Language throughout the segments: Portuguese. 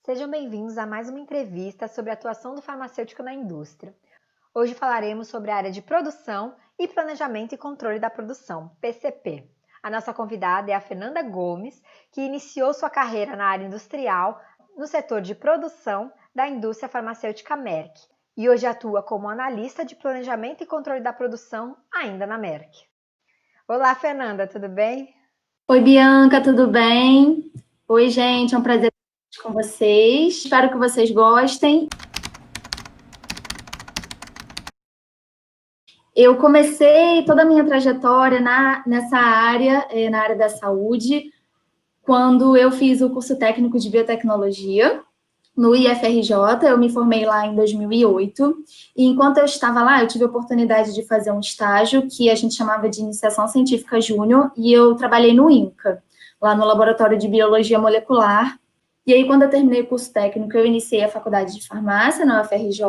Sejam bem-vindos a mais uma entrevista sobre a atuação do farmacêutico na indústria. Hoje falaremos sobre a área de produção e planejamento e controle da produção, PCP. A nossa convidada é a Fernanda Gomes, que iniciou sua carreira na área industrial no setor de produção da indústria farmacêutica Merck e hoje atua como analista de planejamento e controle da produção ainda na Merck. Olá, Fernanda, tudo bem? Oi, Bianca, tudo bem? Oi, gente, é um prazer estar com vocês. Espero que vocês gostem. Eu comecei toda a minha trajetória nessa área, na área da saúde, quando eu fiz o curso técnico de biotecnologia no IFRJ. Eu me formei lá em 2008, e enquanto eu estava lá, eu tive a oportunidade de fazer um estágio que a gente chamava de Iniciação Científica Júnior, e eu trabalhei no INCA, lá no Laboratório de Biologia Molecular. E aí, quando eu terminei o curso técnico, eu iniciei a faculdade de farmácia na UFRJ.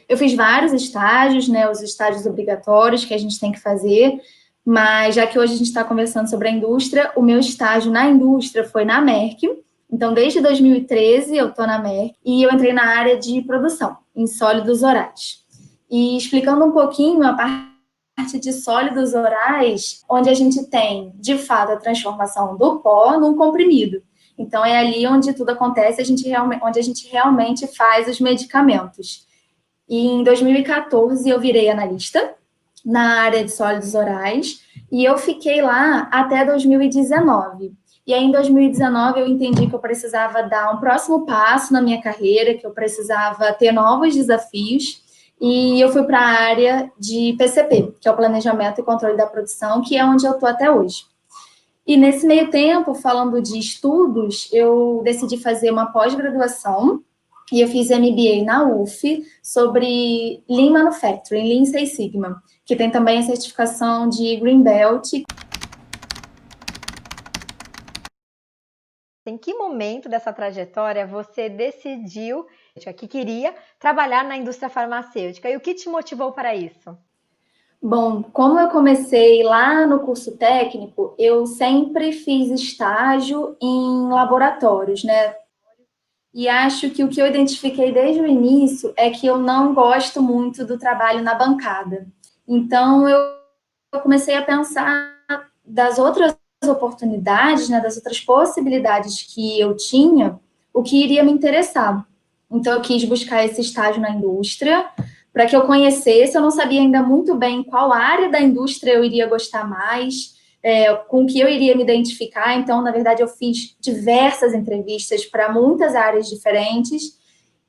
Eu fiz vários estágios, né, os estágios obrigatórios que a gente tem que fazer, mas já que hoje a gente está conversando sobre a indústria, o meu estágio na indústria foi na Merck. Então, desde 2013 eu estou na Merck e eu entrei na área de produção, em sólidos orais. E explicando um pouquinho a parte de sólidos orais, onde a gente tem, de fato, a transformação do pó num comprimido. Então, é ali onde tudo acontece, onde a gente realmente faz os medicamentos. E em 2014 eu virei analista na área de sólidos orais e eu fiquei lá até 2019. E aí, em 2019, eu entendi que eu precisava dar um próximo passo na minha carreira, que eu precisava ter novos desafios, e eu fui para a área de PCP, que é o Planejamento e Controle da Produção, que é onde eu estou até hoje. E nesse meio tempo, falando de estudos, eu decidi fazer uma pós-graduação e eu fiz MBA na UF sobre Lean Manufacturing, Lean Six Sigma, que tem também a certificação de Green Belt. Em que momento dessa trajetória você decidiu que queria trabalhar na indústria farmacêutica e o que te motivou para isso? Bom, como eu comecei lá no curso técnico, eu sempre fiz estágio em laboratórios, né? E acho que o que eu identifiquei desde o início é que eu não gosto muito do trabalho na bancada. Então, eu comecei a pensar das outras oportunidades, né, das outras possibilidades que eu tinha, o que iria me interessar. Então, eu quis buscar esse estágio na indústria, para que eu conhecesse. Eu não sabia ainda muito bem qual área da indústria eu iria gostar mais, com que eu iria me identificar. Então, na verdade, eu fiz diversas entrevistas para muitas áreas diferentes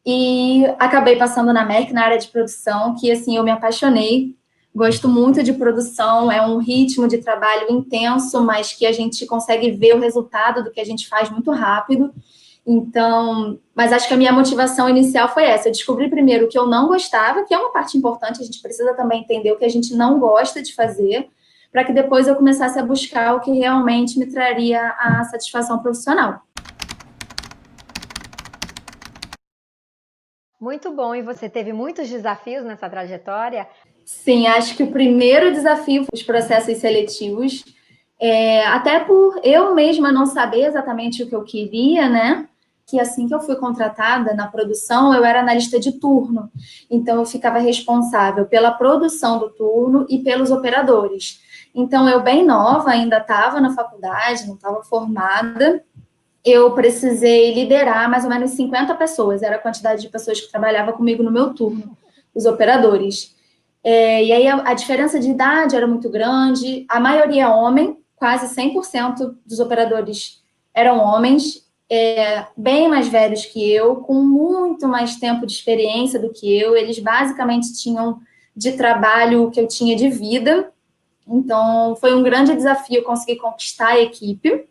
e acabei passando na Merck, na área de produção, que, assim, eu me apaixonei. Gosto muito de produção, é um ritmo de trabalho intenso, mas que a gente consegue ver o resultado do que a gente faz muito rápido. Então, mas acho que a minha motivação inicial foi essa. Eu descobri primeiro o que eu não gostava, que é uma parte importante, a gente precisa também entender o que a gente não gosta de fazer, para que depois eu começasse a buscar o que realmente me traria a satisfação profissional. Muito bom, e você teve muitos desafios nessa trajetória? Sim, acho que o primeiro desafio foi os processos seletivos, até por eu mesma não saber exatamente o que eu queria, né? Que assim que eu fui contratada na produção, eu era analista de turno. Então, eu ficava responsável pela produção do turno e pelos operadores. Então, eu bem nova, ainda estava na faculdade, não estava formada, eu precisei liderar mais ou menos 50 pessoas, era a quantidade de pessoas que trabalhavam comigo no meu turno, os operadores. E aí a diferença de idade era muito grande, a maioria é homem, quase 100% dos operadores eram homens, bem mais velhos que eu, com muito mais tempo de experiência do que eu. Eles basicamente tinham de trabalho o que eu tinha de vida. Então, foi um grande desafio conseguir conquistar a equipe.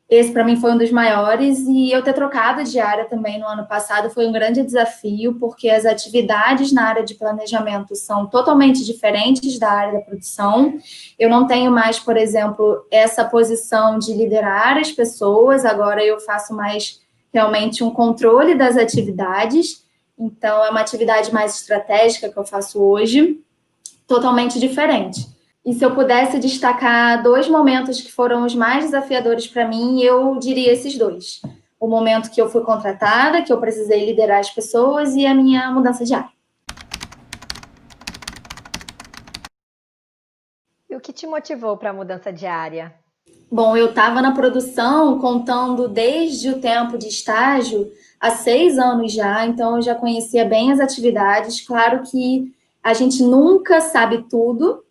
Esse, para mim, foi um dos maiores, e eu ter trocado de área também no ano passado foi um grande desafio, porque as atividades na área de planejamento são totalmente diferentes da área da produção. Eu não tenho mais, por exemplo, essa posição de liderar as pessoas, agora eu faço mais realmente um controle das atividades, então é uma atividade mais estratégica que eu faço hoje, totalmente diferente. E se eu pudesse destacar dois momentos que foram os mais desafiadores para mim, eu diria esses dois. o momento que eu fui contratada, que eu precisei liderar as pessoas e a minha mudança de área. E o que te motivou para a mudança de área? Bom, eu estava na produção contando desde o tempo de estágio há 6 anos já, então eu já conhecia bem as atividades. Claro que a gente nunca sabe tudo,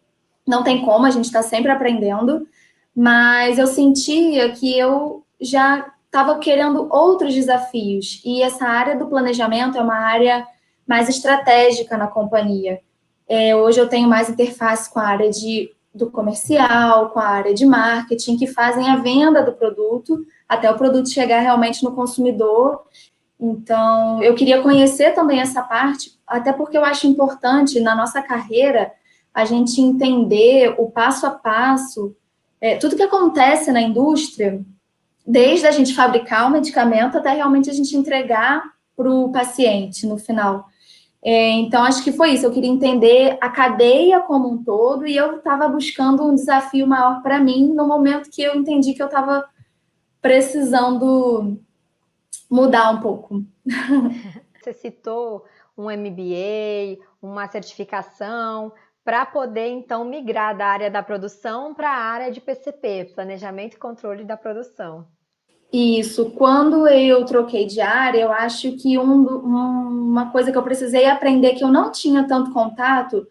não tem como, a gente está sempre aprendendo, mas eu sentia que eu já estava querendo outros desafios, e essa área do planejamento é uma área mais estratégica na companhia. Hoje eu tenho mais interface com a área do comercial, com a área de marketing, que fazem a venda do produto até o produto chegar realmente no consumidor. Então, eu queria conhecer também essa parte, até porque eu acho importante na nossa carreira a gente entender o passo a passo, tudo que acontece na indústria, desde a gente fabricar o medicamento até realmente a gente entregar para o paciente no final. Então, acho que foi isso. Eu queria entender a cadeia como um todo e eu estava buscando um desafio maior para mim no momento que eu entendi que eu estava precisando mudar um pouco. Você citou um MBA, uma certificação, para poder então migrar da área da produção para a área de PCP, Planejamento e Controle da Produção. Isso, quando eu troquei de área, eu acho que uma coisa que eu precisei aprender que eu não tinha tanto contato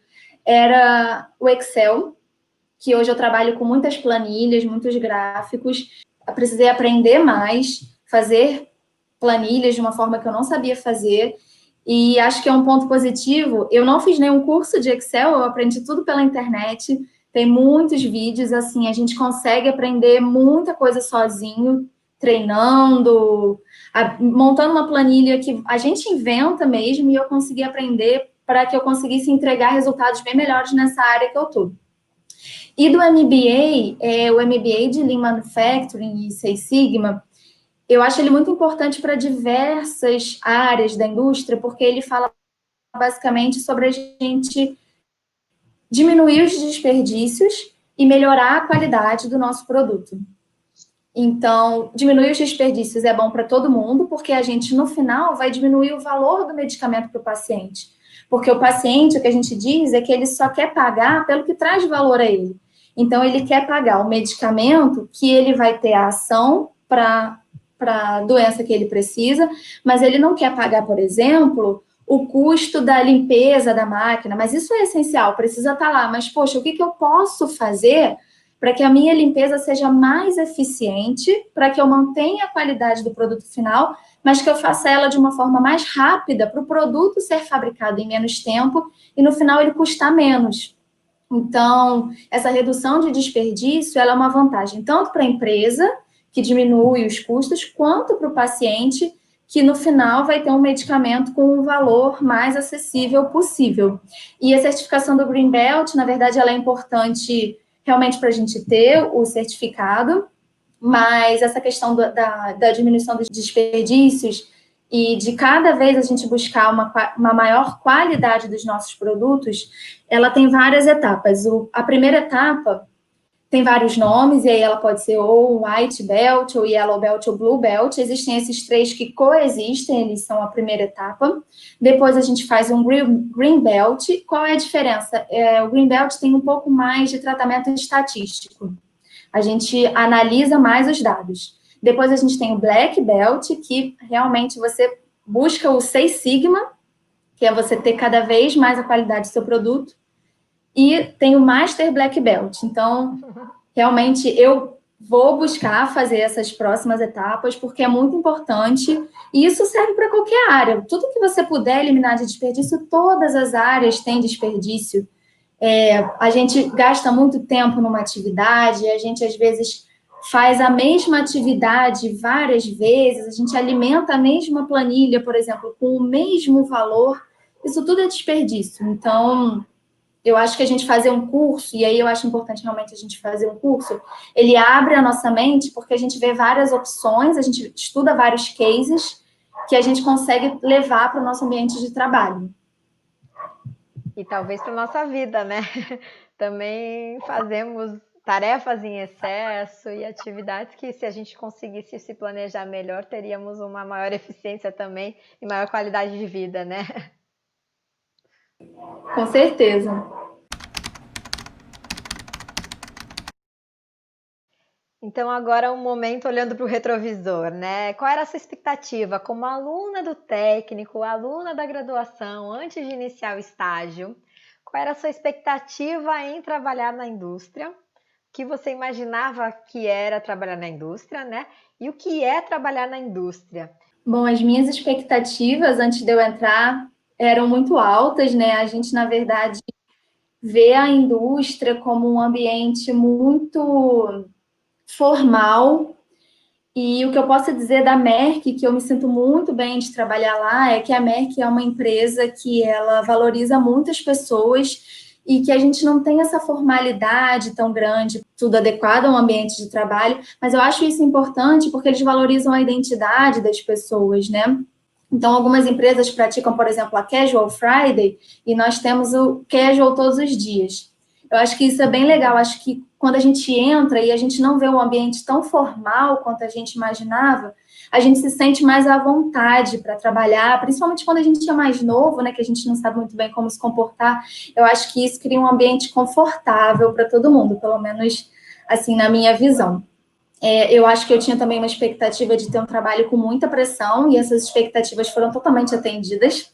era o Excel, que hoje eu trabalho com muitas planilhas, muitos gráficos. Eu precisei aprender mais, fazer planilhas de uma forma que eu não sabia fazer, e acho que é um ponto positivo. Eu não fiz nenhum curso de Excel, eu aprendi tudo pela internet, tem muitos vídeos, assim, a gente consegue aprender muita coisa sozinho, treinando, montando uma planilha que a gente inventa mesmo, e eu consegui aprender para que eu conseguisse entregar resultados bem melhores nessa área que eu estou. E do MBA, o MBA de Lean Manufacturing e Six Sigma, eu acho ele muito importante para diversas áreas da indústria, porque ele fala basicamente sobre a gente diminuir os desperdícios e melhorar a qualidade do nosso produto. Então, diminuir os desperdícios é bom para todo mundo, porque a gente, no final, vai diminuir o valor do medicamento para o paciente. Porque o paciente, o que a gente diz é que ele só quer pagar pelo que traz valor a ele. Então, ele quer pagar o medicamento que ele vai ter a ação para a doença que ele precisa, mas ele não quer pagar, por exemplo, o custo da limpeza da máquina. Mas isso é essencial, precisa estar lá. Mas, poxa, o que eu posso fazer para que a minha limpeza seja mais eficiente, para que eu mantenha a qualidade do produto final, mas que eu faça ela de uma forma mais rápida, para o produto ser fabricado em menos tempo e no final ele custar menos. Então, essa redução de desperdício, ela é uma vantagem tanto para a empresa, que diminui os custos, quanto para o paciente, que no final vai ter um medicamento com um valor mais acessível possível. E a certificação do Green Belt, na verdade, ela é importante realmente para a gente ter o certificado, mas essa questão da diminuição dos desperdícios e de cada vez a gente buscar uma maior qualidade dos nossos produtos, ela tem várias etapas. A primeira etapa tem vários nomes, e aí ela pode ser ou White Belt, ou Yellow Belt, ou Blue Belt. Existem esses três que coexistem, eles são a primeira etapa. Depois a gente faz um Green Belt. Qual é a diferença? O Green Belt tem um pouco mais de tratamento estatístico. A gente analisa mais os dados. Depois a gente tem o Black Belt, que realmente você busca o Six Sigma, que é você ter cada vez mais a qualidade do seu produto. E tem o Master Black Belt. Então, realmente, eu vou buscar fazer essas próximas etapas, porque é muito importante, e isso serve para qualquer área. Tudo que você puder eliminar de desperdício, todas as áreas têm desperdício. A gente gasta muito tempo numa atividade, a gente, às vezes, faz a mesma atividade várias vezes, a gente alimenta a mesma planilha, por exemplo, com o mesmo valor, isso tudo é desperdício. Então, eu acho que a gente fazer um curso, e aí eu acho importante realmente a gente fazer um curso, ele abre a nossa mente, porque a gente vê várias opções, a gente estuda vários cases que a gente consegue levar para o nosso ambiente de trabalho. E talvez para nossa vida, né? Também fazemos tarefas em excesso e atividades que, se a gente conseguisse se planejar melhor, teríamos uma maior eficiência também e maior qualidade de vida, né? Com certeza. Então, agora um momento olhando para o retrovisor, né? Qual era a sua expectativa como aluna do técnico, aluna da graduação, antes de iniciar o estágio? Qual era a sua expectativa em trabalhar na indústria? O que você imaginava que era trabalhar na indústria, né? E o que é trabalhar na indústria? Bom, as minhas expectativas antes de eu entrar eram muito altas, né? A gente, na verdade, vê a indústria como um ambiente muito formal. E o que eu posso dizer da Merck, que eu me sinto muito bem de trabalhar lá, é que a Merck é uma empresa que ela valoriza muitas pessoas e que a gente não tem essa formalidade tão grande, tudo adequado a um ambiente de trabalho, mas eu acho isso importante porque eles valorizam a identidade das pessoas, né? Então, algumas empresas praticam, por exemplo, a Casual Friday, e nós temos o Casual todos os dias. Eu acho que isso é bem legal. Acho que quando a gente entra e a gente não vê um ambiente tão formal quanto a gente imaginava, a gente se sente mais à vontade para trabalhar, principalmente quando a gente é mais novo, né, que a gente não sabe muito bem como se comportar. Eu acho que isso cria um ambiente confortável para todo mundo, pelo menos assim na minha visão. Eu acho que eu tinha também uma expectativa de ter um trabalho com muita pressão, e essas expectativas foram totalmente atendidas.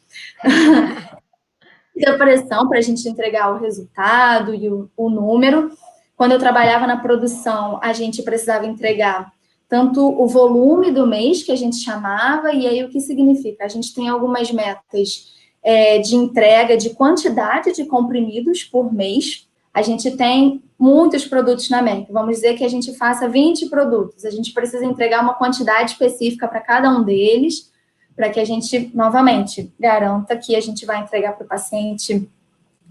Muita pressão para a gente entregar o resultado e o número. Quando eu trabalhava na produção, a gente precisava entregar tanto o volume do mês, que a gente chamava, e aí o que significa? A gente tem algumas metas de entrega de quantidade de comprimidos por mês. A gente tem muitos produtos na Merck. Vamos dizer que a gente faça 20 produtos. A gente precisa entregar uma quantidade específica para cada um deles, para que a gente, novamente, garanta que a gente vai entregar para o paciente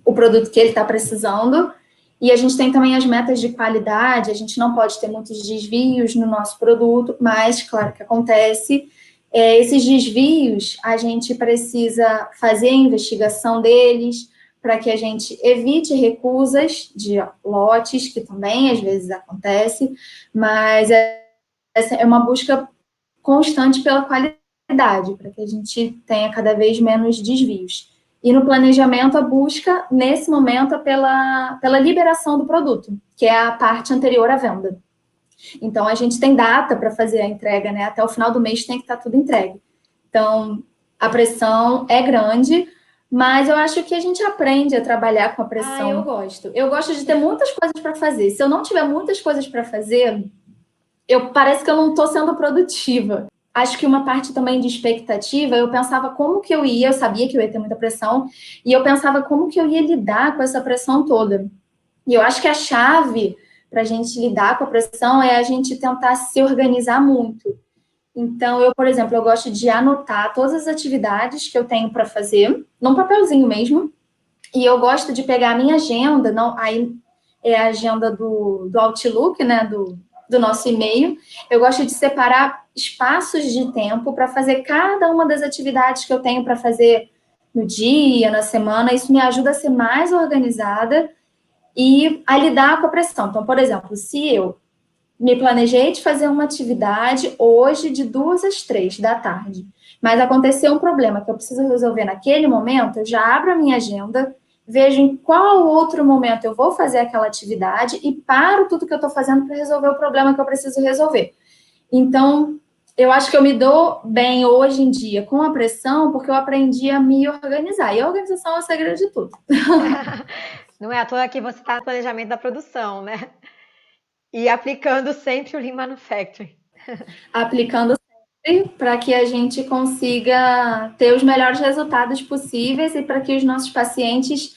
o produto que ele está precisando. E a gente tem também as metas de qualidade, a gente não pode ter muitos desvios no nosso produto, mas, claro que acontece. Esses desvios, a gente precisa fazer a investigação deles, para que a gente evite recusas de lotes, que também às vezes acontece, mas essa é uma busca constante pela qualidade, para que a gente tenha cada vez menos desvios. E no planejamento, a busca, nesse momento, é pela liberação do produto, que é a parte anterior à venda. Então, a gente tem data para fazer a entrega, né? Até o final do mês tem que estar tudo entregue. Então, a pressão é grande, mas eu acho que a gente aprende a trabalhar com a pressão. Eu gosto. Eu gosto de ter muitas coisas para fazer. Se eu não tiver muitas coisas para fazer, parece que eu não estou sendo produtiva. Acho que uma parte também de expectativa, eu pensava como que eu sabia que eu ia ter muita pressão, e eu pensava como que eu ia lidar com essa pressão toda. E eu acho que a chave para a gente lidar com a pressão é a gente tentar se organizar muito. Então, por exemplo, eu gosto de anotar todas as atividades que eu tenho para fazer, num papelzinho mesmo, e eu gosto de pegar a minha agenda, não, aí é a agenda do Outlook, né, do nosso e-mail. Eu gosto de separar espaços de tempo para fazer cada uma das atividades que eu tenho para fazer no dia, na semana. Isso me ajuda a ser mais organizada e a lidar com a pressão. Então, por exemplo, se eu me planejei de fazer uma atividade hoje de 2 às 3 da tarde, mas aconteceu um problema que eu preciso resolver naquele momento, eu já abro a minha agenda, vejo em qual outro momento eu vou fazer aquela atividade e paro tudo que eu estou fazendo para resolver o problema que eu preciso resolver. Então, eu acho que eu me dou bem hoje em dia com a pressão porque eu aprendi a me organizar. E a organização é o segredo de tudo. Não é à toa que você está no planejamento da produção, né? E aplicando sempre o Lean Manufacturing. Aplicando sempre para que a gente consiga ter os melhores resultados possíveis e para que os nossos pacientes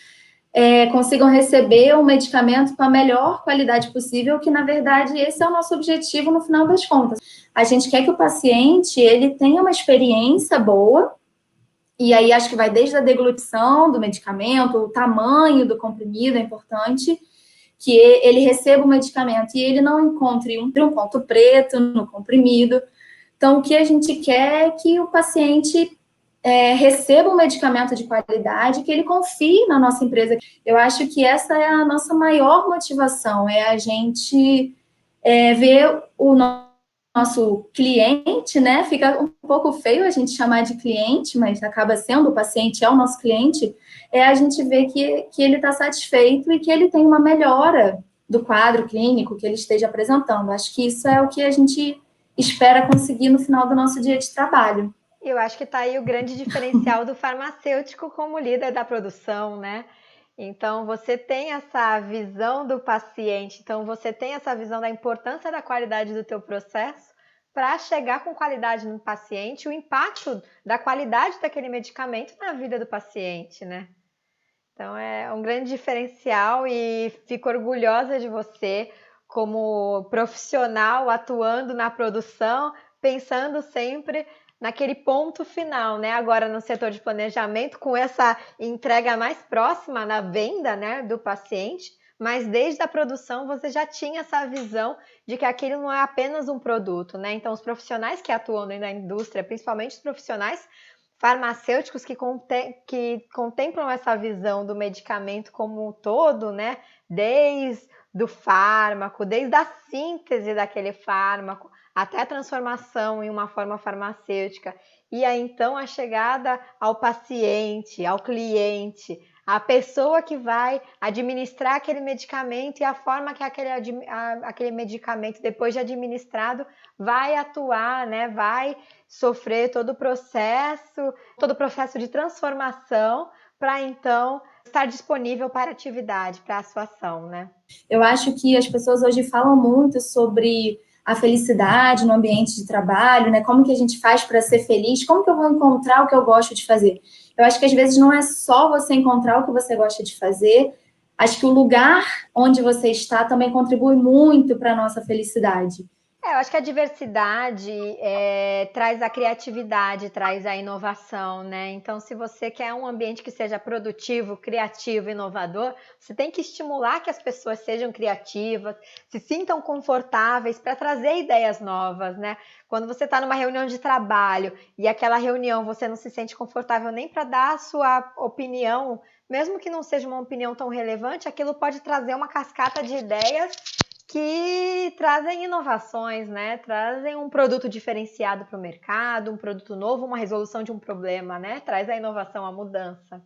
consigam receber o medicamento com a melhor qualidade possível, que, na verdade, esse é o nosso objetivo no final das contas. A gente quer que o paciente ele tenha uma experiência boa, e aí acho que vai desde a deglutição do medicamento, o tamanho do comprimido é importante, que ele receba o medicamento e ele não encontre um ponto preto no comprimido. Então, o que a gente quer é que o paciente receba um medicamento de qualidade, que ele confie na nossa empresa. Eu acho que essa é a nossa maior motivação, é a gente ver o nosso cliente, né? Fica um pouco feio a gente chamar de cliente, mas acaba sendo, o paciente é o nosso cliente, a gente ver que ele está satisfeito e que ele tem uma melhora do quadro clínico que ele esteja apresentando. Acho que isso é o que a gente espera conseguir no final do nosso dia de trabalho. Eu acho que está aí o grande diferencial do farmacêutico como líder da produção, né? Então, você tem essa visão do paciente, então você tem essa visão da importância da qualidade do teu processo para chegar com qualidade no paciente, o impacto da qualidade daquele medicamento na vida do paciente, né? Então, é um grande diferencial e fico orgulhosa de você como profissional atuando na produção, pensando sempre naquele ponto final, né? Agora no setor de planejamento, com essa entrega mais próxima na venda, né, do paciente, mas desde a produção você já tinha essa visão de que aquilo não é apenas um produto, né? Então os profissionais que atuam dentro da indústria, principalmente os profissionais farmacêuticos que contemplam essa visão do medicamento como um todo, né? Desde do fármaco, desde a síntese daquele fármaco, até a transformação em uma forma farmacêutica, e aí então a chegada ao paciente, ao cliente, a pessoa que vai administrar aquele medicamento e a forma que aquele medicamento, depois de administrado, vai atuar, né? Vai sofrer todo o processo de transformação para então estar disponível para a atividade, para a sua ação, né? Eu acho que as pessoas hoje falam muito sobre a felicidade no ambiente de trabalho, né? Como que a gente faz para ser feliz? Como que eu vou encontrar o que eu gosto de fazer? Eu acho que às vezes não é só você encontrar o que você gosta de fazer. Acho que o lugar onde você está também contribui muito para a nossa felicidade. Eu acho que a diversidade traz a criatividade, traz a inovação, né? Então, se você quer um ambiente que seja produtivo, criativo, inovador, você tem que estimular que as pessoas sejam criativas, se sintam confortáveis para trazer ideias novas, né? Quando você está numa reunião de trabalho e aquela reunião você não se sente confortável nem para dar a sua opinião, mesmo que não seja uma opinião tão relevante, aquilo pode trazer uma cascata de ideias que trazem inovações, né? Trazem um produto diferenciado para o mercado, um produto novo, uma resolução de um problema, né? Traz a inovação, a mudança.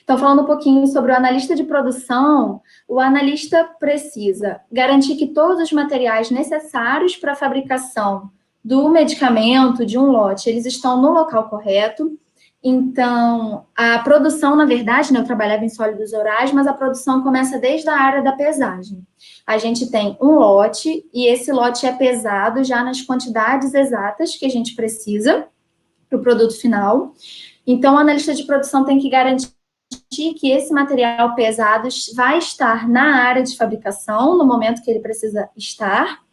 Então, falando um pouquinho sobre o analista de produção, o analista precisa garantir que todos os materiais necessários para a fabricação do medicamento, de um lote, eles estão no local correto. Então, a produção, na verdade, né, eu trabalhava em sólidos orais, mas a produção começa desde a área da pesagem. A gente tem um lote, e esse lote é pesado já nas quantidades exatas que a gente precisa para o produto final. Então, o analista de produção tem que garantir que esse material pesado vai estar na área de fabricação, no momento que ele precisa estar.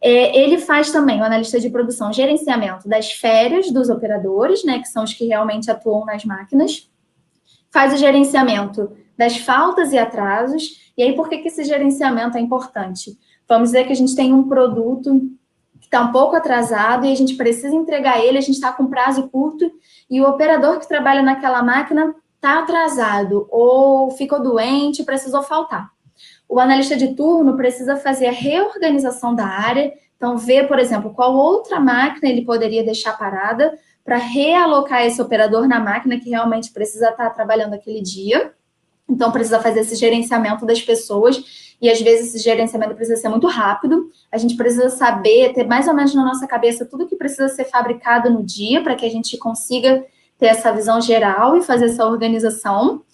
Ele faz também, o analista de produção, gerenciamento das férias dos operadores, né, que são os que realmente atuam nas máquinas, faz o gerenciamento das faltas e atrasos. E aí, por que esse gerenciamento é importante? Vamos dizer que a gente tem um produto que está um pouco atrasado e a gente precisa entregar ele, a gente está com prazo curto, e o operador que trabalha naquela máquina está atrasado, ou ficou doente, precisou faltar. O analista de turno precisa fazer a reorganização da área, então ver, por exemplo, qual outra máquina ele poderia deixar parada para realocar esse operador na máquina que realmente precisa estar trabalhando aquele dia. Então, precisa fazer esse gerenciamento das pessoas, e às vezes esse gerenciamento precisa ser muito rápido. A gente precisa saber, ter mais ou menos na nossa cabeça tudo que precisa ser fabricado no dia, para que a gente consiga ter essa visão geral e fazer essa organização.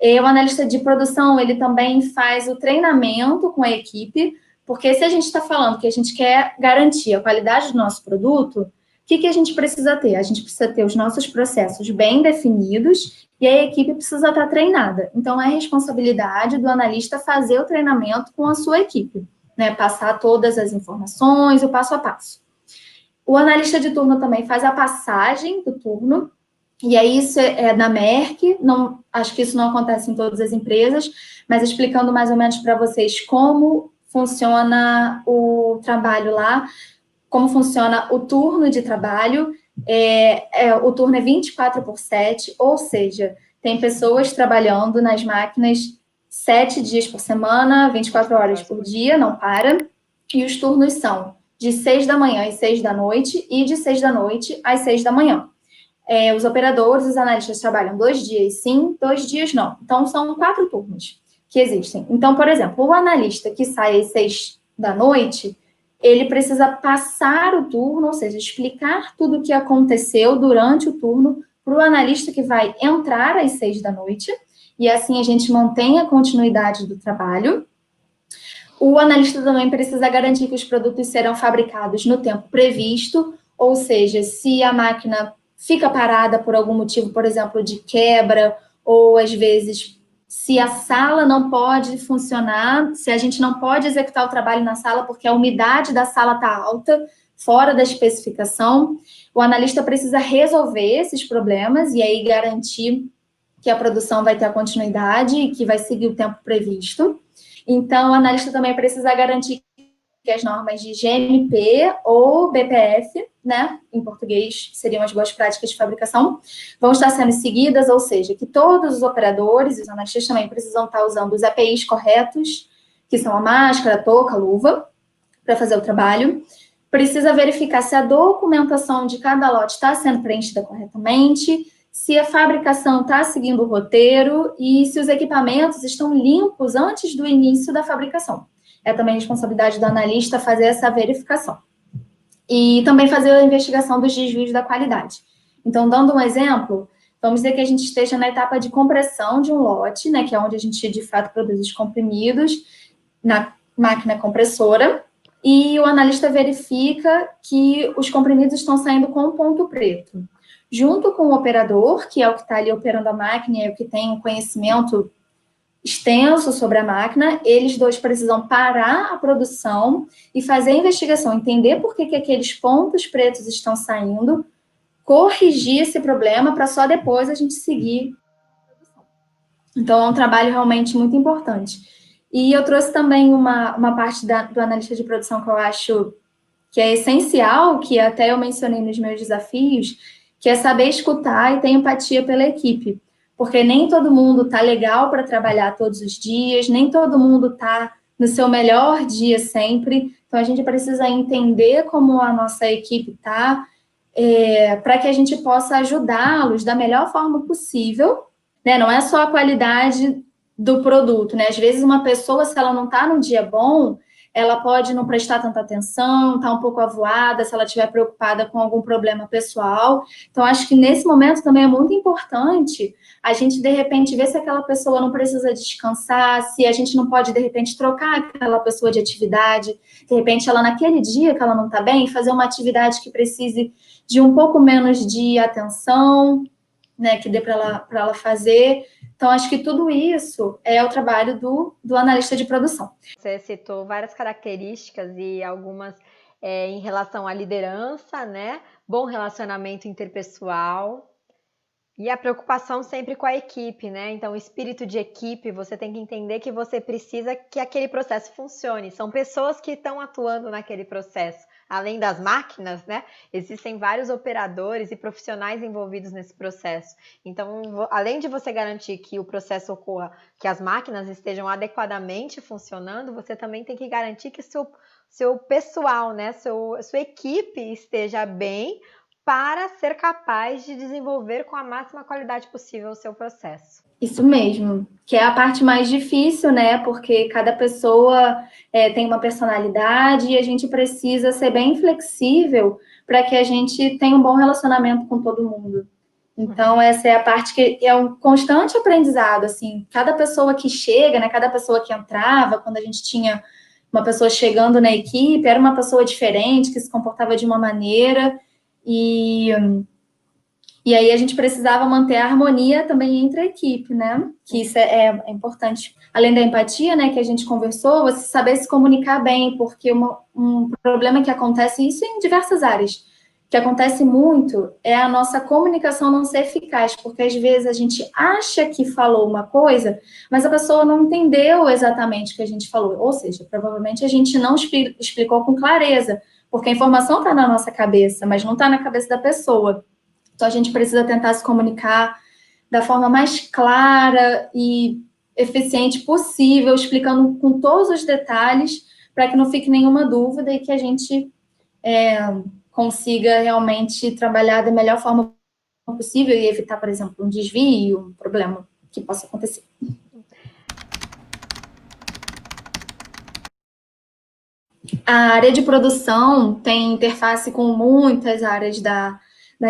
O analista de produção, ele também faz o treinamento com a equipe, porque se a gente está falando que a gente quer garantir a qualidade do nosso produto, o que a gente precisa ter? A gente precisa ter os nossos processos bem definidos e a equipe precisa estar treinada. Então, é responsabilidade do analista fazer o treinamento com a sua equipe, né? Passar todas as informações, o passo a passo. O analista de turno também faz a passagem do turno, e aí isso é da Merck, não, acho que isso não acontece em todas as empresas, mas explicando mais ou menos para vocês como funciona o trabalho lá. como funciona o turno de trabalho. O turno é 24/7, ou seja, tem pessoas trabalhando nas máquinas 7 dias por semana, 24 horas por dia, não para. E os turnos são de 6 da manhã às 6 da noite e de 6 da noite às 6 da manhã. Os operadores, os analistas trabalham 2 dias sim, 2 dias não. Então, são 4 turnos que existem. Então, por exemplo, o analista que sai às 6 da noite, ele precisa passar o turno, ou seja, explicar tudo o que aconteceu durante o turno para o analista que vai entrar às 6 da noite, e assim a gente mantém a continuidade do trabalho. O analista também precisa garantir que os produtos serão fabricados no tempo previsto, ou seja, se a máquina fica parada por algum motivo, por exemplo, de quebra, ou às vezes se a sala não pode funcionar, se a gente não pode executar o trabalho na sala porque a umidade da sala está alta, fora da especificação, o analista precisa resolver esses problemas e aí garantir que a produção vai ter a continuidade e que vai seguir o tempo previsto. Então, o analista também precisa garantir que as normas de GMP ou BPF, né, em português seriam as boas práticas de fabricação, vão estar sendo seguidas, ou seja, que todos os operadores e os analistas também precisam estar usando os EPIs corretos, que são a máscara, a touca, a luva, para fazer o trabalho. Precisa verificar se a documentação de cada lote está sendo preenchida corretamente, se a fabricação está seguindo o roteiro e se os equipamentos estão limpos antes do início da fabricação. É também responsabilidade do analista fazer essa verificação. E também fazer a investigação dos desvios da qualidade. Então, dando um exemplo, vamos dizer que a gente esteja na etapa de compressão de um lote, né, que é onde a gente, de fato, produz os comprimidos na máquina compressora, e o analista verifica que os comprimidos estão saindo com um ponto preto. Junto com o operador, que é o que está ali operando a máquina, é o que tem um conhecimento extenso sobre a máquina, eles dois precisam parar a produção e fazer a investigação, entender por que aqueles pontos pretos estão saindo, corrigir esse problema para só depois a gente seguir a produção. Então, é um trabalho realmente muito importante. E eu trouxe também uma parte do analista de produção que eu acho que é essencial, que até eu mencionei nos meus desafios, que é saber escutar e ter empatia pela equipe. Porque nem todo mundo está legal para trabalhar todos os dias, nem todo mundo está no seu melhor dia sempre. Então, a gente precisa entender como a nossa equipe está, para que a gente possa ajudá-los da melhor forma possível, né? Não é só a qualidade do produto, né? Às vezes, uma pessoa, se ela não está num dia bom, ela pode não prestar tanta atenção, estar um pouco avoada, se ela estiver preocupada com algum problema pessoal. Então, acho que nesse momento também é muito importante a gente, de repente, ver se aquela pessoa não precisa descansar, se a gente não pode, de repente, trocar aquela pessoa de atividade. De repente, ela, naquele dia que ela não está bem, fazer uma atividade que precise de um pouco menos de atenção, né, que dê para ela fazer. Então, acho que tudo isso é o trabalho do analista de produção. Você citou várias características e algumas em relação à liderança, né? Bom relacionamento interpessoal e a preocupação sempre com a equipe, né? Então, o espírito de equipe, você tem que entender que você precisa que aquele processo funcione. São pessoas que estão atuando naquele processo. Além das máquinas, né? Existem vários operadores e profissionais envolvidos nesse processo. Então, além de você garantir que o processo ocorra, que as máquinas estejam adequadamente funcionando, você também tem que garantir que seu pessoal, né? Sua equipe esteja bem para ser capaz de desenvolver com a máxima qualidade possível o seu processo. Isso mesmo, que é a parte mais difícil, né? Porque cada pessoa tem uma personalidade e a gente precisa ser bem flexível para que a gente tenha um bom relacionamento com todo mundo. Então, essa é a parte que é um constante aprendizado, assim. Cada pessoa que chega, né? Cada pessoa que entrava, quando a gente tinha uma pessoa chegando na equipe, era uma pessoa diferente, que se comportava de uma maneira e aí a gente precisava manter a harmonia também entre a equipe, né? Que isso é importante. Além da empatia, né, que a gente conversou, você saber se comunicar bem, porque um problema que acontece, isso em diversas áreas, que acontece muito, é a nossa comunicação não ser eficaz, porque às vezes a gente acha que falou uma coisa, mas a pessoa não entendeu exatamente o que a gente falou, ou seja, provavelmente a gente não explicou com clareza porque a informação está na nossa cabeça, mas não está na cabeça da pessoa. Então, a gente precisa tentar se comunicar da forma mais clara e eficiente possível, explicando com todos os detalhes, para que não fique nenhuma dúvida e que a gente consiga realmente trabalhar da melhor forma possível e evitar, por exemplo, um desvio, um problema que possa acontecer. A área de produção tem interface com muitas áreas da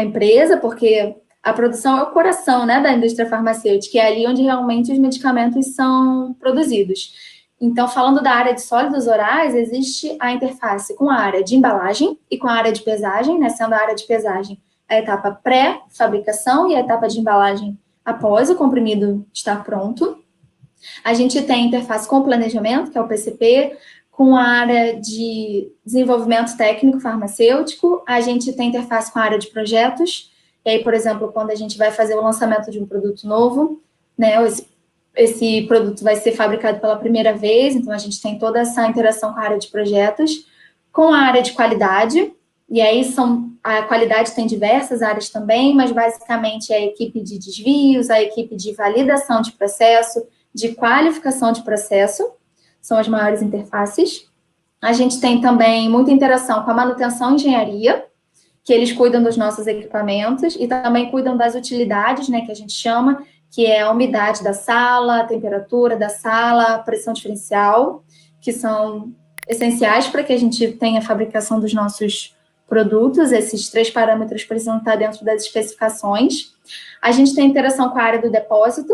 empresa, porque a produção é o coração, né, da indústria farmacêutica, é ali onde realmente os medicamentos são produzidos. Então, falando da área de sólidos orais, existe a interface com a área de embalagem e com a área de pesagem, né, sendo a área de pesagem a etapa pré-fabricação e a etapa de embalagem após o comprimido estar pronto. A gente tem interface com o planejamento, que é o PCP, com a área de desenvolvimento técnico farmacêutico, a gente tem interface com a área de projetos, e aí, por exemplo, quando a gente vai fazer o lançamento de um produto novo, né, esse produto vai ser fabricado pela primeira vez, então a gente tem toda essa interação com a área de projetos, com a área de qualidade, e aí a qualidade tem diversas áreas também, mas basicamente é a equipe de desvios, a equipe de validação de processo, de qualificação de processo, são as maiores interfaces. A gente tem também muita interação com a manutenção e engenharia, que eles cuidam dos nossos equipamentos e também cuidam das utilidades, né, que a gente chama, que é a umidade da sala, a temperatura da sala, a pressão diferencial, que são essenciais para que a gente tenha a fabricação dos nossos produtos. Esses 3 parâmetros precisam estar dentro das especificações. A gente tem interação com a área do depósito,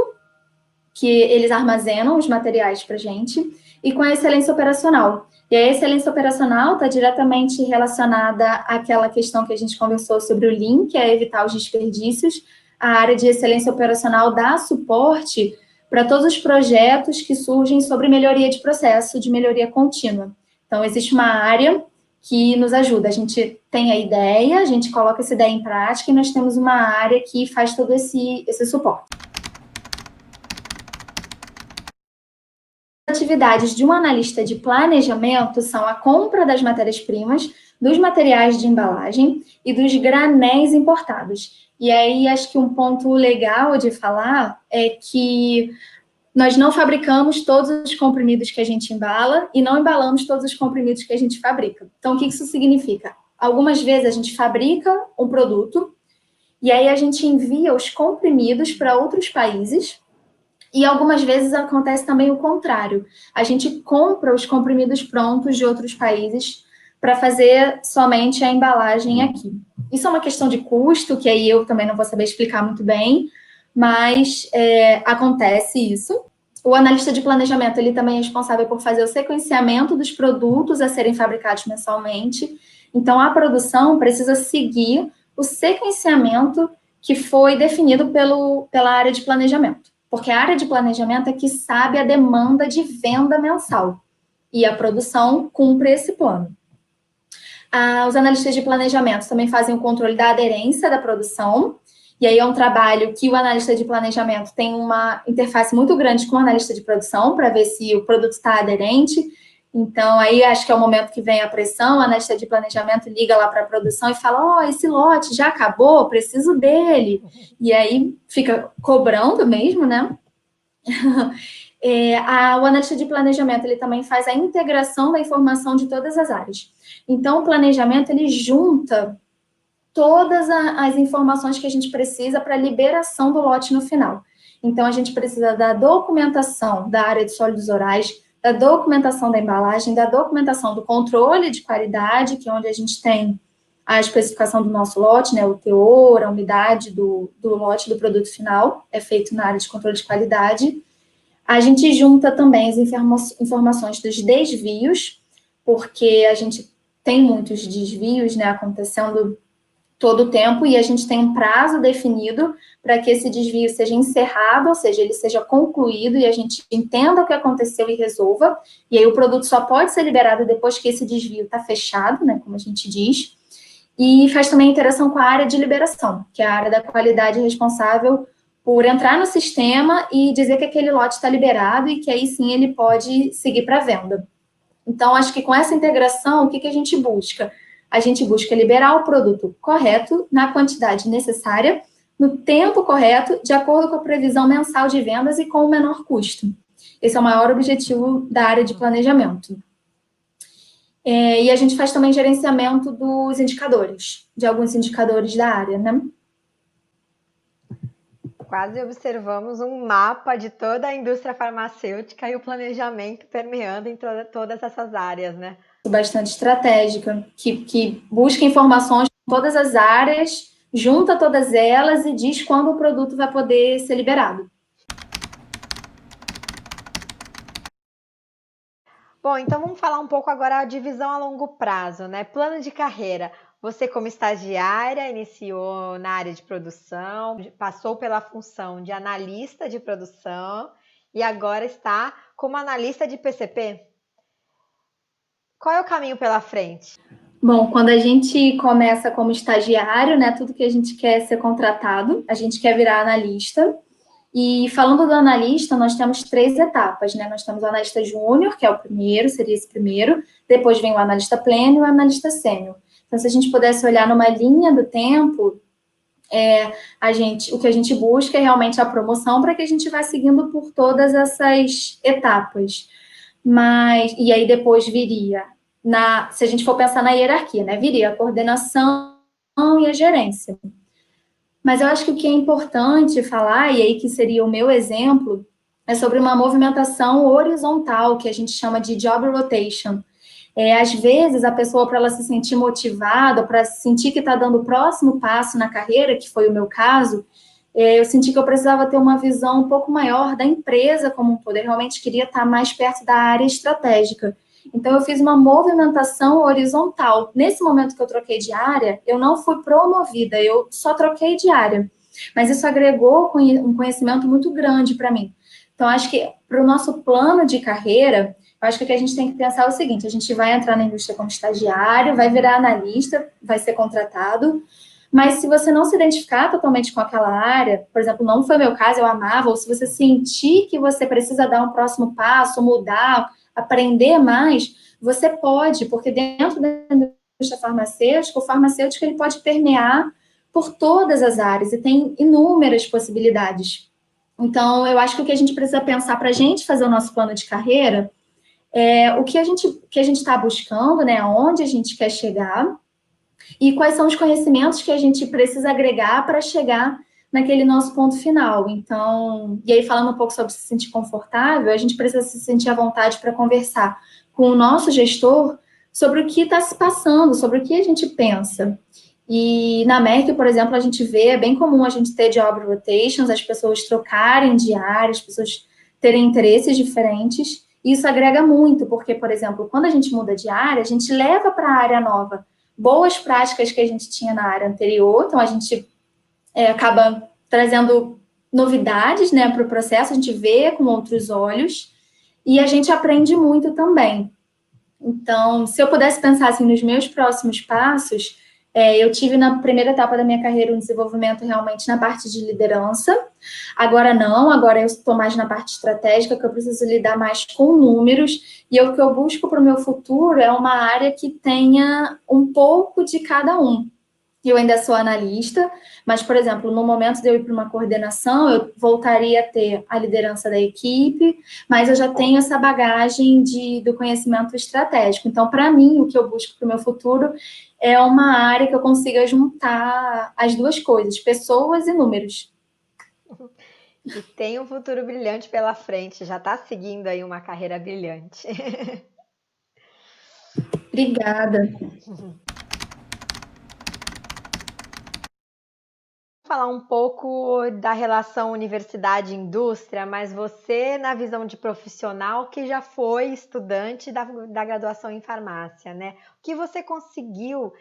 que eles armazenam os materiais para a gente, e com a excelência operacional. E a excelência operacional está diretamente relacionada àquela questão que a gente conversou sobre o Lean, que é evitar os desperdícios. A área de excelência operacional dá suporte para todos os projetos que surgem sobre melhoria de processo, de melhoria contínua. Então, existe uma área que nos ajuda. A gente tem a ideia, a gente coloca essa ideia em prática e nós temos uma área que faz todo esse suporte. As atividades de um analista de planejamento são a compra das matérias-primas, dos materiais de embalagem e dos granéis importados. E aí, acho que um ponto legal de falar é que nós não fabricamos todos os comprimidos que a gente embala e não embalamos todos os comprimidos que a gente fabrica. Então, o que isso significa? Algumas vezes a gente fabrica um produto e aí a gente envia os comprimidos para outros países. E algumas vezes acontece também o contrário. A gente compra os comprimidos prontos de outros países para fazer somente a embalagem aqui. Isso é uma questão de custo, que aí eu também não vou saber explicar muito bem, mas acontece isso. O analista de planejamento, ele também é responsável por fazer o sequenciamento dos produtos a serem fabricados mensalmente. Então, a produção precisa seguir o sequenciamento que foi definido pela área de planejamento. Porque a área de planejamento é que sabe a demanda de venda mensal. E a produção cumpre esse plano. Os analistas de planejamento também fazem o controle da aderência da produção. E aí é um trabalho que o analista de planejamento tem uma interface muito grande com o analista de produção para ver se o produto está aderente. Então, aí acho que é o momento que vem a pressão, o analista de planejamento liga lá para a produção e fala, esse lote já acabou, preciso dele. E aí fica cobrando mesmo, né? O analista de planejamento, ele também faz a integração da informação de todas as áreas. Então, o planejamento, ele junta todas as informações que a gente precisa para a liberação do lote no final. Então, a gente precisa da documentação da área de sólidos orais, da documentação da embalagem, da documentação do controle de qualidade, que é onde a gente tem a especificação do nosso lote, né, o teor, a umidade do lote do produto final, é feito na área de controle de qualidade. A gente junta também as informações dos desvios, porque a gente tem muitos desvios, né, acontecendo todo o tempo, e a gente tem um prazo definido para que esse desvio seja encerrado, ou seja, ele seja concluído e a gente entenda o que aconteceu e resolva, e aí o produto só pode ser liberado depois que esse desvio está fechado, né, como a gente diz, e faz também interação com a área de liberação, que é a área da qualidade responsável por entrar no sistema e dizer que aquele lote está liberado e que aí sim ele pode seguir para a venda. Então, acho que com essa integração, o que a gente busca? A gente busca liberar o produto correto, na quantidade necessária, no tempo correto, de acordo com a previsão mensal de vendas e com o menor custo. Esse é o maior objetivo da área de planejamento. E a gente faz também gerenciamento dos indicadores, de alguns indicadores da área, né? Quase observamos um mapa de toda a indústria farmacêutica e o planejamento permeando em todas essas áreas, né? Bastante estratégica, que busca informações em todas as áreas, junta todas elas e diz quando o produto vai poder ser liberado. Bom, então vamos falar um pouco agora a divisão a longo prazo, né? Plano de carreira. Você, como estagiária, iniciou na área de produção, passou pela função de analista de produção e agora está como analista de PCP. Qual é o caminho pela frente? Bom, quando a gente começa como estagiário, né, tudo que a gente quer é ser contratado, a gente quer virar analista. E falando do analista, nós temos 3 etapas, né? Nós temos o analista júnior, que é o primeiro, seria esse primeiro, depois vem o analista pleno e o analista sênior. Então, se a gente pudesse olhar numa linha do tempo, o que a gente busca é realmente a promoção para que a gente vá seguindo por todas essas etapas. E aí depois viria, se a gente for pensar na hierarquia, né? Viria a coordenação e a gerência. Mas eu acho que o que é importante falar, e aí que seria o meu exemplo, é sobre uma movimentação horizontal, que a gente chama de job rotation. Às vezes, a pessoa, para ela se sentir motivada, para sentir que está dando o próximo passo na carreira, que foi o meu caso, eu senti que eu precisava ter uma visão um pouco maior da empresa como um todo. Eu realmente queria estar mais perto da área estratégica. Então, eu fiz uma movimentação horizontal. Nesse momento que eu troquei de área, eu não fui promovida, eu só troquei de área. Mas isso agregou um conhecimento muito grande para mim. Então, acho que para o nosso plano de carreira, eu acho que o que a gente tem que pensar é o seguinte: a gente vai entrar na indústria como estagiário, vai virar analista, vai ser contratado, mas se você não se identificar totalmente com aquela área, por exemplo, não foi meu caso, eu amava, ou se você sentir que você precisa dar um próximo passo, mudar, aprender mais, você pode, porque dentro da indústria farmacêutica, o farmacêutico ele pode permear por todas as áreas e tem inúmeras possibilidades. Então, eu acho que o que a gente precisa pensar para a gente fazer o nosso plano de carreira é o que a gente está buscando, né? Aonde a gente quer chegar e quais são os conhecimentos que a gente precisa agregar para chegar naquele nosso ponto final. Então, e aí falando um pouco sobre se sentir confortável, a gente precisa se sentir à vontade para conversar com o nosso gestor sobre o que está se passando, sobre o que a gente pensa. E na Merck, por exemplo, a gente vê, é bem comum a gente ter job rotations, as pessoas trocarem de área, as pessoas terem interesses diferentes. E isso agrega muito, porque, por exemplo, quando a gente muda de área, a gente leva para a área nova boas práticas que a gente tinha na área anterior, então a gente acaba trazendo novidades, né, para o processo, a gente vê com outros olhos e a gente aprende muito também. Então, se eu pudesse pensar assim nos meus próximos passos, eu tive na primeira etapa da minha carreira um desenvolvimento realmente na parte de liderança. Agora não, agora eu estou mais na parte estratégica, que eu preciso lidar mais com números. E o que eu busco para o meu futuro é uma área que tenha um pouco de cada um. Eu ainda sou analista, mas, por exemplo, no momento de eu ir para uma coordenação, eu voltaria a ter a liderança da equipe, mas eu já tenho essa bagagem do conhecimento estratégico. Então, para mim, o que eu busco para o meu futuro é uma área que eu consiga juntar as duas coisas, pessoas e números. E tem um futuro brilhante pela frente, já está seguindo aí uma carreira brilhante. Obrigada. Falar um pouco da relação universidade-indústria, mas você, na visão de profissional que já foi estudante da graduação em farmácia, né? O que você conseguiu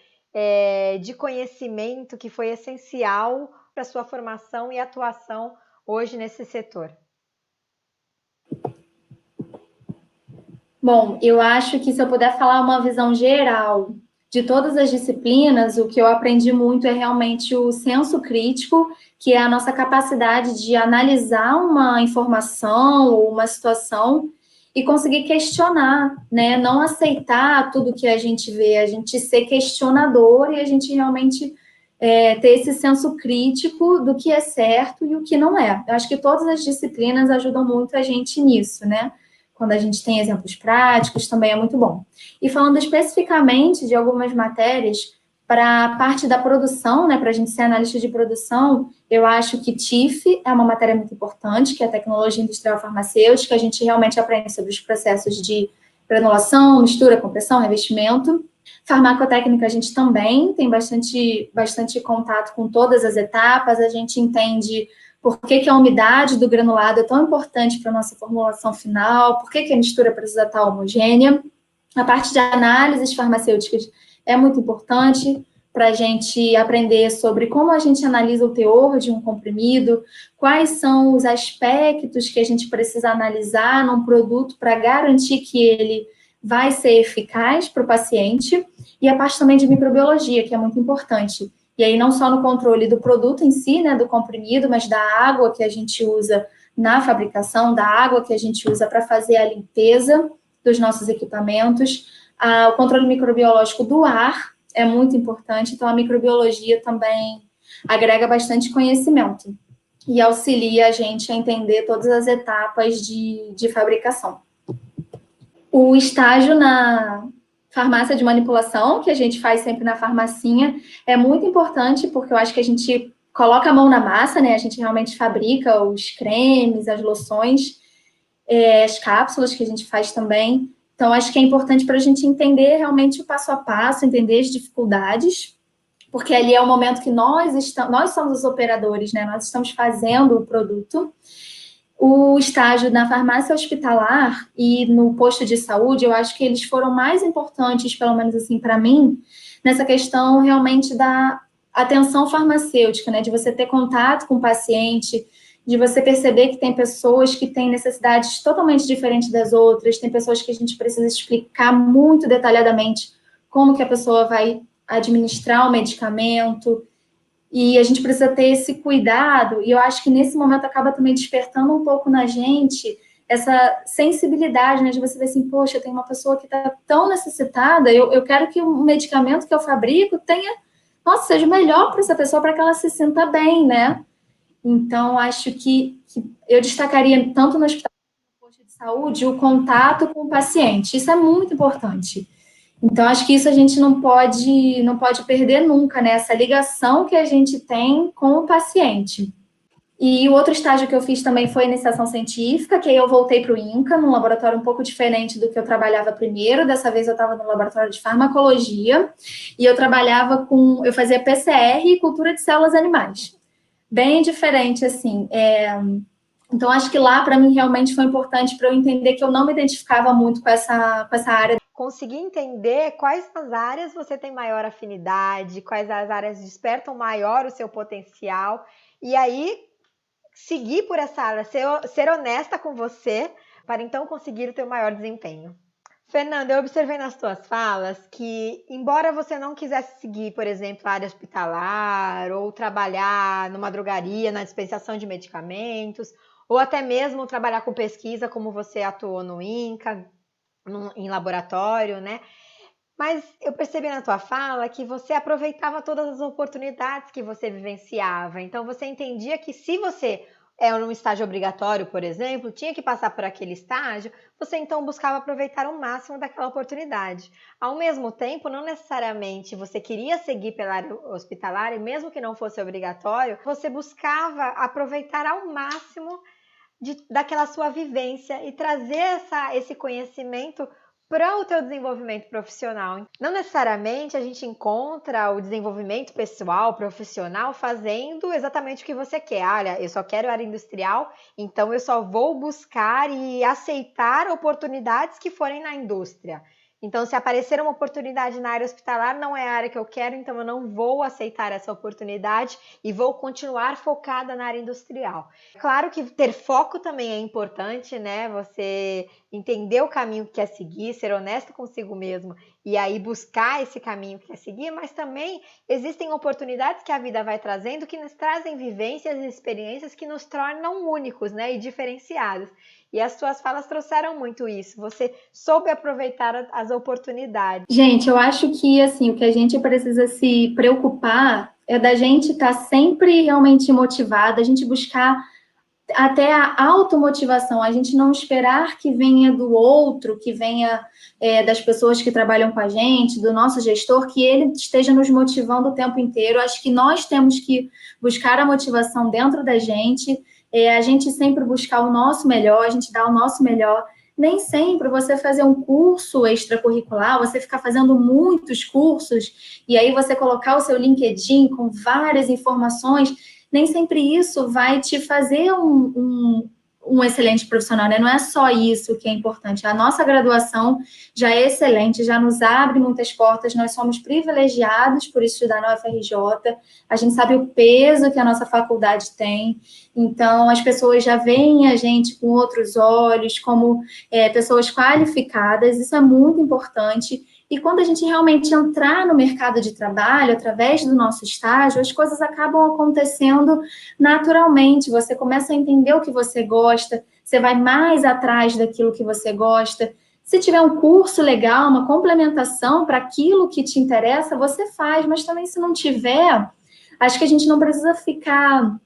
de conhecimento que foi essencial para a sua formação e atuação hoje nesse setor? Bom, eu acho que se eu puder falar uma visão geral de todas as disciplinas, o que eu aprendi muito é realmente o senso crítico, que é a nossa capacidade de analisar uma informação ou uma situação e conseguir questionar, né? Não aceitar tudo que a gente vê, a gente ser questionador e a gente realmente ter esse senso crítico do que é certo e o que não é. Eu acho que todas as disciplinas ajudam muito a gente nisso, né? Quando a gente tem exemplos práticos, também é muito bom. E falando especificamente de algumas matérias, para a parte da produção, né, para a gente ser analista de produção, eu acho que TIF é uma matéria muito importante, que é a Tecnologia Industrial Farmacêutica. A gente realmente aprende sobre os processos de granulação, mistura, compressão, revestimento. Farmacotécnica, a gente também tem bastante contato com todas as etapas, a gente entende por que a umidade do granulado é tão importante para a nossa formulação final, por que a mistura precisa estar homogênea. A parte de análises farmacêuticas é muito importante para a gente aprender sobre como a gente analisa o teor de um comprimido, quais são os aspectos que a gente precisa analisar num produto para garantir que ele vai ser eficaz para o paciente, e a parte também de microbiologia, que é muito importante. E aí não só no controle do produto em si, né, do comprimido, mas da água que a gente usa na fabricação, da água que a gente usa para fazer a limpeza dos nossos equipamentos, o controle microbiológico do ar é muito importante, então a microbiologia também agrega bastante conhecimento e auxilia a gente a entender todas as etapas de fabricação. O estágio na farmácia de manipulação, que a gente faz sempre na farmacinha, é muito importante, porque eu acho que a gente coloca a mão na massa, né? A gente realmente fabrica os cremes, as loções, as cápsulas que a gente faz também. Então, acho que é importante para a gente entender realmente o passo a passo, entender as dificuldades, porque ali é o momento que nós somos os operadores, né? Nós estamos fazendo o produto. O estágio na farmácia hospitalar e no posto de saúde, eu acho que eles foram mais importantes, pelo menos assim para mim, nessa questão realmente da atenção farmacêutica, né? De você ter contato com o paciente, de você perceber que tem pessoas que têm necessidades totalmente diferentes das outras, tem pessoas que a gente precisa explicar muito detalhadamente como que a pessoa vai administrar o medicamento, e a gente precisa ter esse cuidado, e eu acho que nesse momento acaba também despertando um pouco na gente essa sensibilidade, né, de você ver assim, poxa, tem uma pessoa que está tão necessitada, eu quero que o medicamento que eu fabrico nossa, seja melhor para essa pessoa, para que ela se sinta bem, né? Então, acho que eu destacaria tanto no hospital como no posto de saúde o contato com o paciente, isso é muito importante. Então, acho que isso a gente não pode perder nunca, né? Essa ligação que a gente tem com o paciente. E o outro estágio que eu fiz também foi iniciação científica, que aí eu voltei para o INCA, num laboratório um pouco diferente do que eu trabalhava primeiro. Dessa vez eu estava no laboratório de farmacologia, e eu fazia PCR e cultura de células animais. Bem diferente, assim. Então, acho que lá, para mim, realmente foi importante para eu entender que eu não me identificava muito com essa área. Conseguir entender quais as áreas você tem maior afinidade, quais as áreas despertam maior o seu potencial, e aí seguir por essa área, ser honesta com você, para então conseguir o teu maior desempenho. Fernanda, eu observei nas tuas falas que, embora você não quisesse seguir, por exemplo, a área hospitalar, ou trabalhar numa drogaria, na dispensação de medicamentos, ou até mesmo trabalhar com pesquisa, como você atuou no INCA, em laboratório, né? Mas eu percebi na tua fala que você aproveitava todas as oportunidades que você vivenciava. Então você entendia que se você um estágio obrigatório, por exemplo, tinha que passar por aquele estágio, você então buscava aproveitar o máximo daquela oportunidade. Ao mesmo tempo, não necessariamente você queria seguir pela área hospitalar, e mesmo que não fosse obrigatório, você buscava aproveitar ao máximo daquela sua vivência e trazer esse conhecimento para o teu desenvolvimento profissional. Não necessariamente a gente encontra o desenvolvimento pessoal, profissional, fazendo exatamente o que você quer. Olha, eu só quero área industrial, então eu só vou buscar e aceitar oportunidades que forem na indústria. Então, se aparecer uma oportunidade na área hospitalar, não é a área que eu quero, então eu não vou aceitar essa oportunidade e vou continuar focada na área industrial. Claro que ter foco também é importante, né? Você entender o caminho que quer seguir, ser honesto consigo mesmo e aí buscar esse caminho que quer seguir, mas também existem oportunidades que a vida vai trazendo que nos trazem vivências e experiências que nos tornam únicos, né? E diferenciados. E as suas falas trouxeram muito isso. Você soube aproveitar as oportunidades. Gente, eu acho que assim, o que a gente precisa se preocupar é da gente estar sempre realmente motivada, a gente buscar até a automotivação, a gente não esperar que venha do outro, que venha das pessoas que trabalham com a gente, do nosso gestor, que ele esteja nos motivando o tempo inteiro. Acho que nós temos que buscar a motivação dentro da gente, a gente sempre buscar o nosso melhor, a gente dar o nosso melhor. Nem sempre você fazer um curso extracurricular, você ficar fazendo muitos cursos, e aí você colocar o seu LinkedIn com várias informações, nem sempre isso vai te fazer um excelente profissional, né? Não é só isso que é importante. A nossa graduação já é excelente, já nos abre muitas portas, nós somos privilegiados por estudar na UFRJ, a gente sabe o peso que a nossa faculdade tem, então as pessoas já veem a gente com outros olhos, como pessoas qualificadas, isso é muito importante. E quando a gente realmente entrar no mercado de trabalho, através do nosso estágio, as coisas acabam acontecendo naturalmente. Você começa a entender o que você gosta, você vai mais atrás daquilo que você gosta. Se tiver um curso legal, uma complementação para aquilo que te interessa, você faz. Mas também, se não tiver, acho que a gente não precisa ficar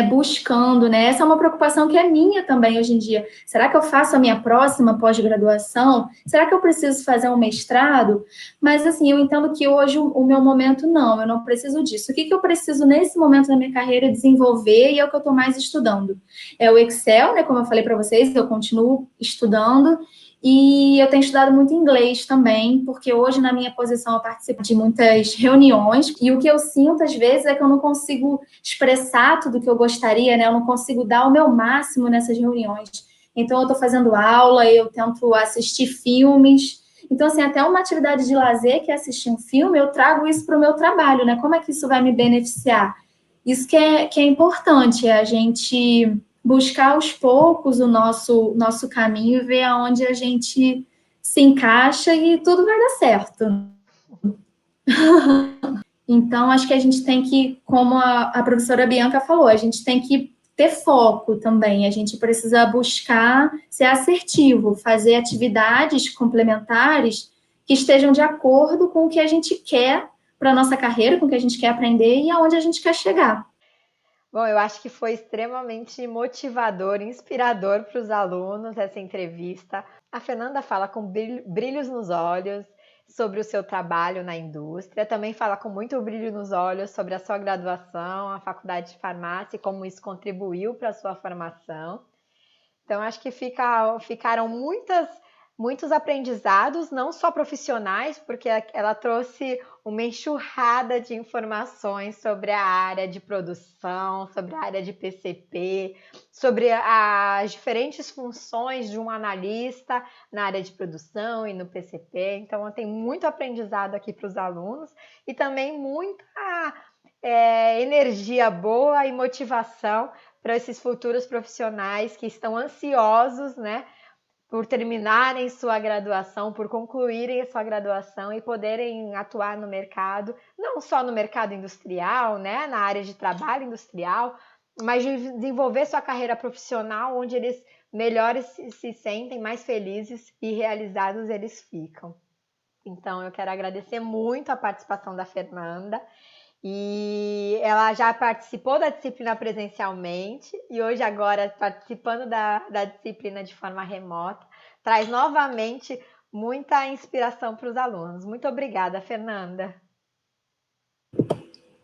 buscando, né? Essa é uma preocupação que é minha também hoje em dia. Será que eu faço a minha próxima pós-graduação? Será que eu preciso fazer um mestrado? Mas, assim, eu entendo que hoje o meu momento não, eu não preciso disso. O que eu preciso nesse momento da minha carreira desenvolver e é o que eu estou mais estudando? É o Excel, né? Como eu falei para vocês, eu continuo estudando. E eu tenho estudado muito inglês também, porque hoje, na minha posição, eu participo de muitas reuniões, e o que eu sinto, às vezes, é que eu não consigo expressar tudo o que eu gostaria, né? Eu não consigo dar o meu máximo nessas reuniões. Então, eu estou fazendo aula, eu tento assistir filmes. Então, assim, até uma atividade de lazer, que é assistir um filme, eu trago isso para o meu trabalho, né? Como é que isso vai me beneficiar? Isso que é importante, é a gente buscar aos poucos o nosso caminho e ver aonde a gente se encaixa e tudo vai dar certo. Então, acho que a gente tem que, como a professora Bianca falou, a gente tem que ter foco também, a gente precisa buscar ser assertivo, fazer atividades complementares que estejam de acordo com o que a gente quer para a nossa carreira, com o que a gente quer aprender e aonde a gente quer chegar. Bom, eu acho que foi extremamente motivador, inspirador para os alunos essa entrevista. A Fernanda fala com brilhos nos olhos sobre o seu trabalho na indústria, também fala com muito brilho nos olhos sobre a sua graduação, a faculdade de farmácia e como isso contribuiu para a sua formação. Então, acho que ficaram muitos aprendizados, não só profissionais, porque ela trouxe uma enxurrada de informações sobre a área de produção, sobre a área de PCP, sobre as diferentes funções de um analista na área de produção e no PCP. Então, tem muito aprendizado aqui para os alunos e também muita energia boa e motivação para esses futuros profissionais que estão ansiosos, né, por terminarem sua graduação, por concluírem a sua graduação e poderem atuar no mercado, não só no mercado industrial, né, na área de trabalho industrial, mas de desenvolver sua carreira profissional, onde eles melhores se sentem, mais felizes e realizados eles ficam. Então, eu quero agradecer muito a participação da Fernanda. E ela já participou da disciplina presencialmente e hoje agora participando da disciplina de forma remota, traz novamente muita inspiração para os alunos. Muito obrigada, Fernanda.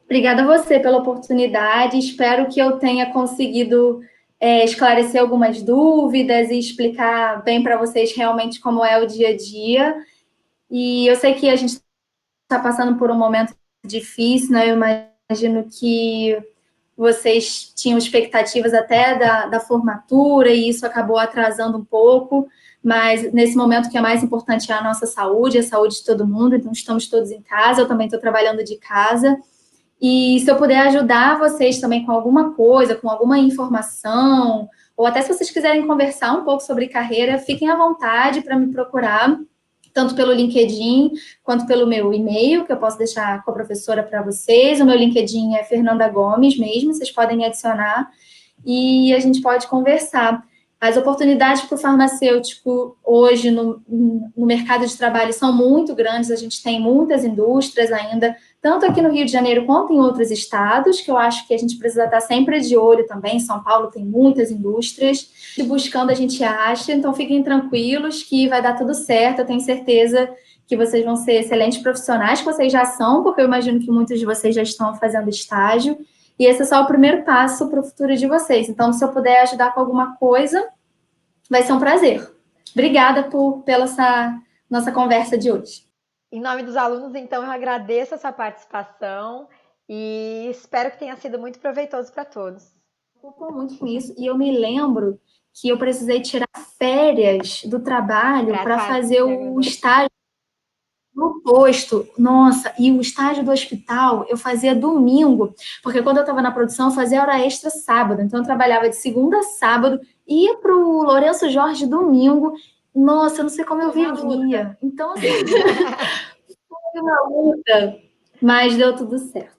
Obrigada a você pela oportunidade, espero que eu tenha conseguido esclarecer algumas dúvidas e explicar bem para vocês realmente como é o dia a dia. E eu sei que a gente está passando por um momento difícil, né? Eu imagino que vocês tinham expectativas até da formatura e isso acabou atrasando um pouco, mas nesse momento o que é mais importante é a nossa saúde, a saúde de todo mundo, então estamos todos em casa, eu também estou trabalhando de casa, e se eu puder ajudar vocês também com alguma coisa, com alguma informação, ou até se vocês quiserem conversar um pouco sobre carreira, fiquem à vontade para me procurar, tanto pelo LinkedIn quanto pelo meu e-mail, que eu posso deixar com a professora para vocês. O meu LinkedIn é Fernanda Gomes mesmo, vocês podem me adicionar e a gente pode conversar. As oportunidades para o farmacêutico hoje no mercado de trabalho são muito grandes, a gente tem muitas indústrias ainda, tanto aqui no Rio de Janeiro quanto em outros estados, que eu acho que a gente precisa estar sempre de olho também. São Paulo tem muitas indústrias, e buscando a gente acha, então fiquem tranquilos que vai dar tudo certo, eu tenho certeza que vocês vão ser excelentes profissionais, que vocês já são, porque eu imagino que muitos de vocês já estão fazendo estágio, e esse é só o primeiro passo para o futuro de vocês. Então, se eu puder ajudar com alguma coisa, vai ser um prazer. Obrigada pela essa nossa conversa de hoje. Em nome dos alunos, então, eu agradeço a sua participação e espero que tenha sido muito proveitoso para todos. Preocupo muito com isso, e eu me lembro que eu precisei tirar férias do trabalho para fazer o estágio no posto. Nossa, e o estágio do hospital eu fazia domingo, porque quando eu estava na produção eu fazia hora extra sábado, então eu trabalhava de segunda a sábado, ia para o Lourenço Jorge domingo. Nossa, eu não sei como eu vivia. Então, assim, foi uma luta, mas deu tudo certo.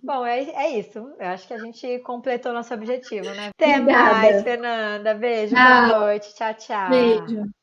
Bom, é isso. Eu acho que a gente completou nosso objetivo, né? Até Obrigada. mais, Fernanda. Beijo, boa Tchau. noite. Tchau, tchau. Beijo.